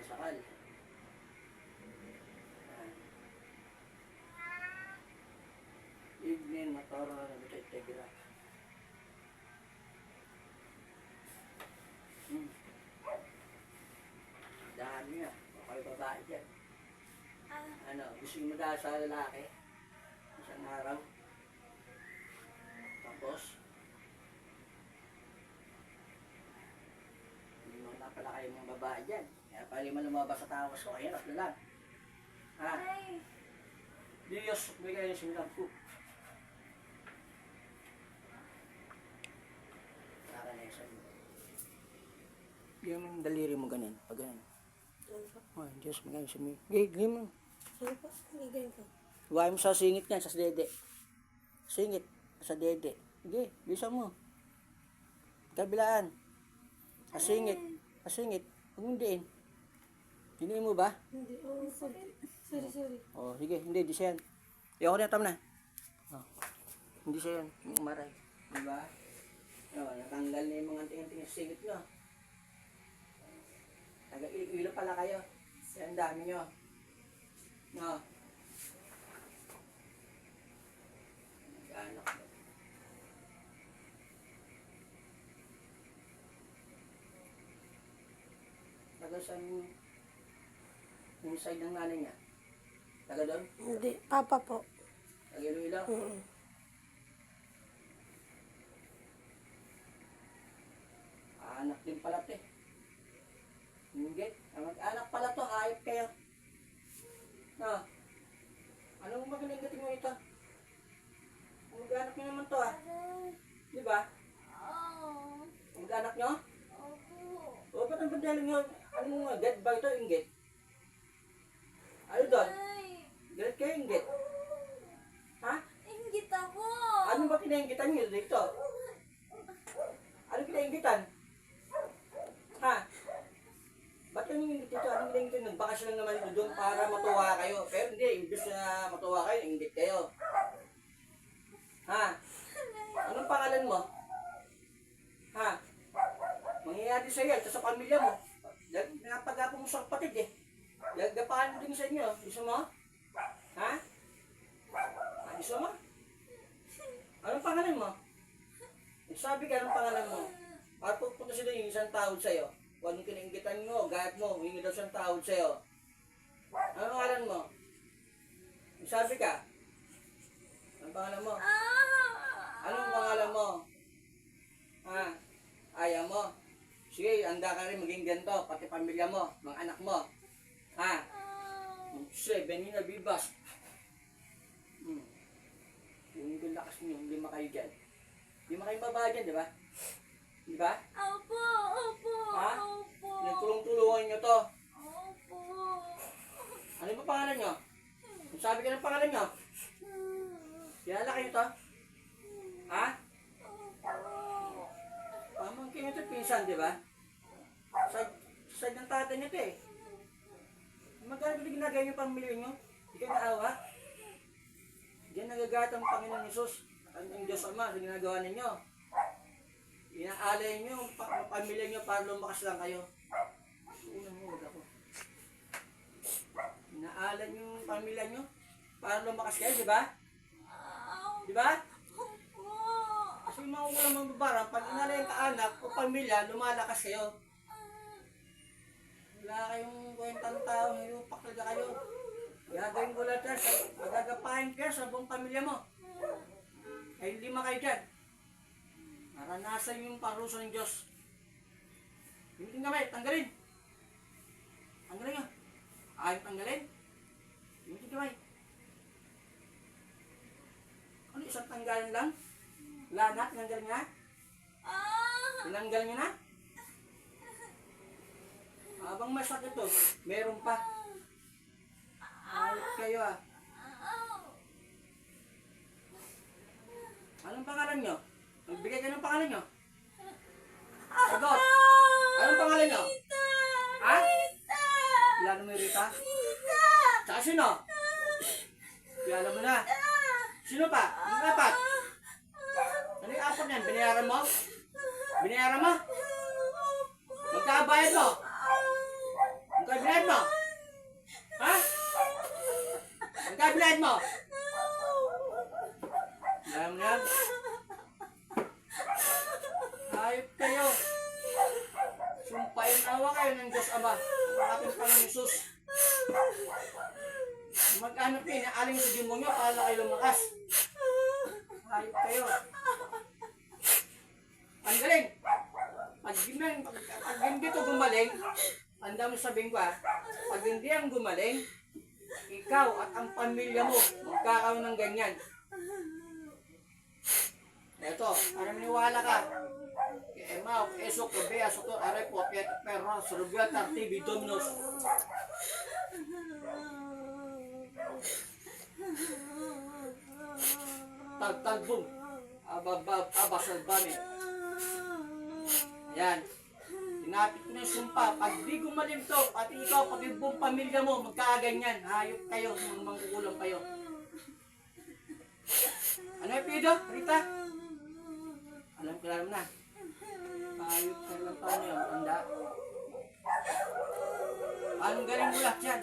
sakal. Evening motor na nagtitegra. Dami nga. Baka yung babae dyan. Ano, gusto mo dahil sa lalaki? Isang araw. Tapos, hindi mo na pala kayo mga babae dyan. Kaya pala mo lumabas sa tawas ko. Ayan, at lalag. Ha? Diyos, may kayo sinilab ko. Nakanayasan mo. Yung daliri mo ganun, pag ganun. Oh, Diyos, may kayo sinilab. Gigay mo. Ano po? Ligay ko. Huwag mo sa singit niyan, sa dede. Singit, sa dede. Sige, bisa mo. Kabilaan. Asingit. Asingit. Huwag mo diin. Diniin mo ba? Hindi. Oh, sorry. Sorry. Oh, sige, hindi, di siya yan. Ayoko na, tam na. Oh. Hindi siya yan, yung umaray. Diba? Oh, natanggal na yung mga anting-anting sa singit nyo. Taga-ilo pala kayo. Yan, dami nyo. No. Nag-anak mo. Taga saan yung side ng nanay niya? Taga doon? Hindi. Papa po. Taga Iloilo? Anak din pala ito eh. Hindi. Mag-anak pala to, hayop kayo. No. Anong magaling-gating mo ito? Mag-anak nyo naman to ah. Di ba? Mag-anak nyo? O, ba't ang bandaling nyo? Anong get ba ito? Inggit? Ano doon? Galit kayo inggit? Ha? Inggit ako. Ano ba kinainggitan nyo dito? Ano kinainggitan? Ha? Ba't yung inggit dito? Anong kinainggitan? Nagbakasyon lang naman ito doon para matuwa kayo. Pero hindi, imbis na matuwa kayo, inggit kayo. Ha? Anong pangalan mo? Ha? Mangyayari sa'yo ito sa pamilya mo. Napag-apo mo sa kapatid eh. Gagapahan mo din sa inyo. Gusto mo? Ha? Gusto mo? Anong pangalan mo? Sabi ka, anong pangalan mo? Para pupunta sila yung isang tawad sa'yo. Kung anong kinainggitan mo, gayat mo, humingi daw siyang tawad sa'yo. Anong pangalan mo? Sabi ka? Anong pangalan mo? Anong pangalan mo? Ha? Ayaw mo? Sige, handa ka rin maging ganito, pati pamilya mo, mga anak mo. Ha? Sige, Benina Bibas. Yung lakas niyo, lima kayo dyan. Lima kayo babae dyan, di ba? Di ba? Opo. Ha? Opo. Nagtulong-tulungan nyo to. Opo. Ano ba pangalan nyo? Sabi ka ng pangalan nyo? Kilala kayo to? Ha? Pamangkin nyo ito, pinsan, di ba? Side ng tatay nyo ito eh. Magkano ba ginagawa yung pamilya nyo? Hindi kayo naawa? Diyan nagagat ang Panginoon Jesus. Ang Diyos Ama sa ginagawa ninyo. Inaalay nyo yung pamilya nyo para lumakas lang kayo. Unang mo, wag ako. Inaalay nyo yung pamilya nyo para lumakas kayo, di ba? Di ba? Opo. Kasi yung mga ulang mga babara, pag inalay ang kaanak o pamilya, lumalakas kayo. Wala kayong kwentang tao, hirupak talaga kayo. Gagawin ko lahat yan, magagapahin kayo sa buong pamilya mo. Ay, lima kayo dyan. Naranasan yung parusa ng Diyos. Hindi kamay, tanggalin. Tanggalin nyo. Ayaw tanggalin. Hindi kamay. Ano, isang tanggalin lang? Lanat, tanggalin nga? Tinanggal nyo na? Habang masakit to, meron pa. Ayot kayo ah. Anong pangalan nyo? Magbigay kayo ng pangalan nyo. Sagot! Anong pangalan nyo? Ha? Kilala mo yung Rita? Tsaka sino? Kilala mo na. Sino pa? Yung apat? Ano yung apat yan? Binayaran mo? Binayaran mo? Magkabayad mo? Magkabayad kinabilahin mo? Alam mo yan? Hayop kayo. Sumpayin awa kayo ng Diyos Ama. Ang ating Panginoon Jesus. Mag-anak kayo, naaling sa demonyo para kayo lumakas. Hayop kayo. Ang galing. Pag hindi ito gumaling, tanda mo sabihin ko pag hindi ang gumaling, ikaw at ang pamilya mo magkakaroon ng ganyan. Ito, para maniwala ka. Emma, Eso, Kobea, Soto, Arepo, Perro, Surubiyata, TV, Dominos. Tagtalbong. Abasalbani. Yan. Tinapit ko na yung sumpa. Pag di gumaling to, at ikaw, pag yung buong pamilya mo, magkaganyan. Hayop kayo, mangkukulang kayo. Ano yung pido, Rita? Alam na. Hayop ka lang taon niyo, tanda. Anong galing mo lahat yan?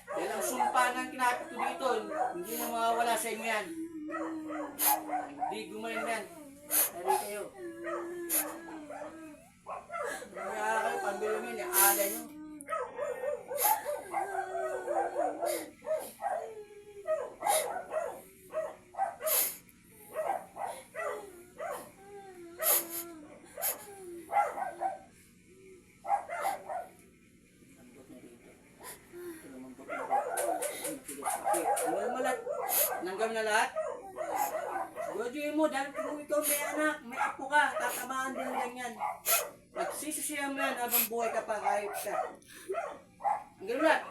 Dahil ang sumpa ng kinapit ko dito, hindi na mawawala sa inyo yan. Hindi gumaling yan. Dari kayo. Kaya kayo, pambilo nyo, niala nyo. Nanggam na lahat? Gojoy mo, dahil kung ikaw may anak, may apo ka, tatamaan din lang yan. Magsisisiyan mo yan habang buhay ka pa, kahit ka. Ang gano'n lahat?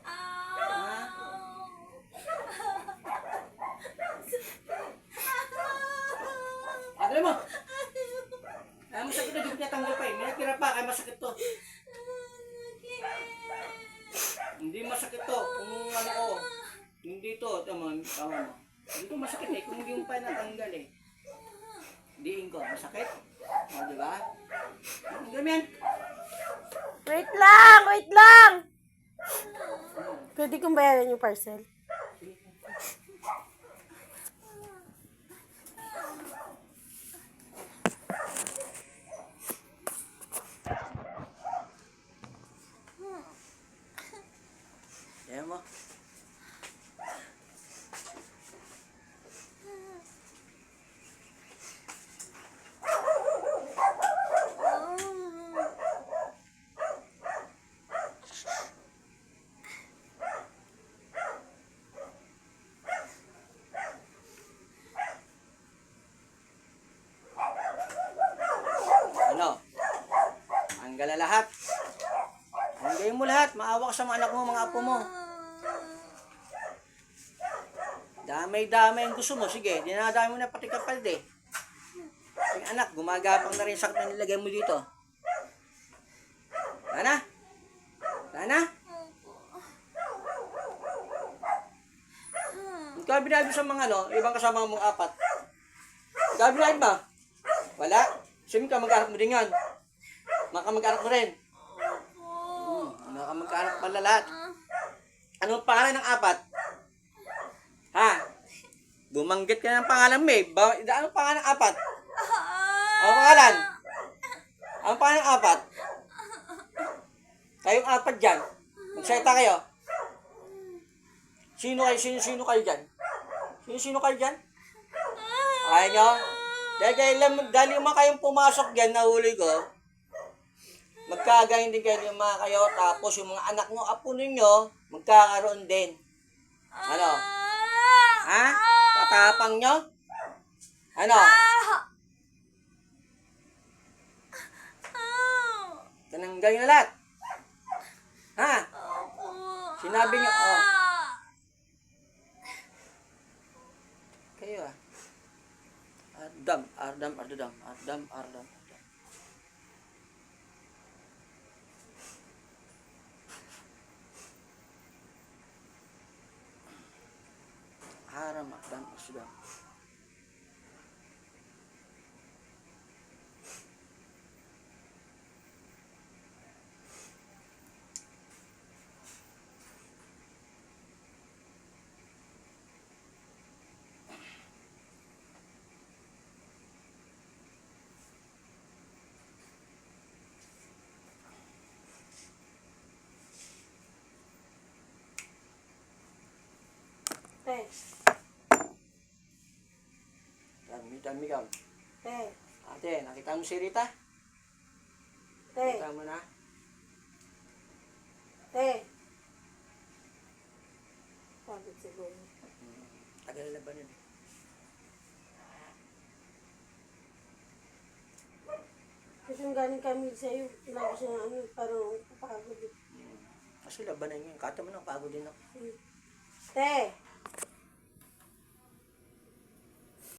Ha? Agad mo! Ay, masakit na, di ko niya tanggal pa eh. May natira pa, kaya masakit to. Hindi masakit to, kung ano ko. Hindi to, tama mo. Dito masakit eh, kung hindi mo pa natanggal eh. Diin ko, masakit. O, diba? Ang ganyan. Wait lang! Wait lang! Pwede kong bayaran yung parcel? Ayan mo. Ano? Tanggal na lahat. Tanggalin mo lahat. Maawa ka sa mga anak mo, mga apo mo. Damay-damay ang gusto mo. Sige, dinadami mo na pati kapalde. Yung anak, gumagapang na rin sakit na nilagay mo dito. Sana? Sana? Ikaw binabi sa mga ibang kasama mong apat. Ikaw binabi ba? Wala? Sabi ka, mag-anak mo din yan. Mag-anak mo rin. Mag-anak pala lahat. Anong pangalan ng apat? Ha? Bumanggit ka ng pangalan mo eh. Anong pangalan ng apat? Anong pangalan? Anong pangalan ng apat? Kayong apat dyan. Magsalita kayo. Sino kayo dyan? Sino kayo dyan? Ayaw nyo? Dahil yung mga kayong pumasok dyan, nahuli ko, magkagayin din kayo yung mga kayo, tapos yung mga anak nyo, apo ninyo, magkakaroon din. Ano? Ha? Patapang nyo? Ano? Tinanggal nyo na lahat. Ha? Sinabi nyo, kayo Ardam. Haram, Ardam. Te. Mikam. Te. Ate, nakita mo si Rita? Te. Nakita mo na? Te. Pagod siguro. Tagal na ba nun? Kasi yung galing kami sa'yo, lagi siya parang papagod. Kasi labanan yun. Kata mo na, pagod din ako. Te.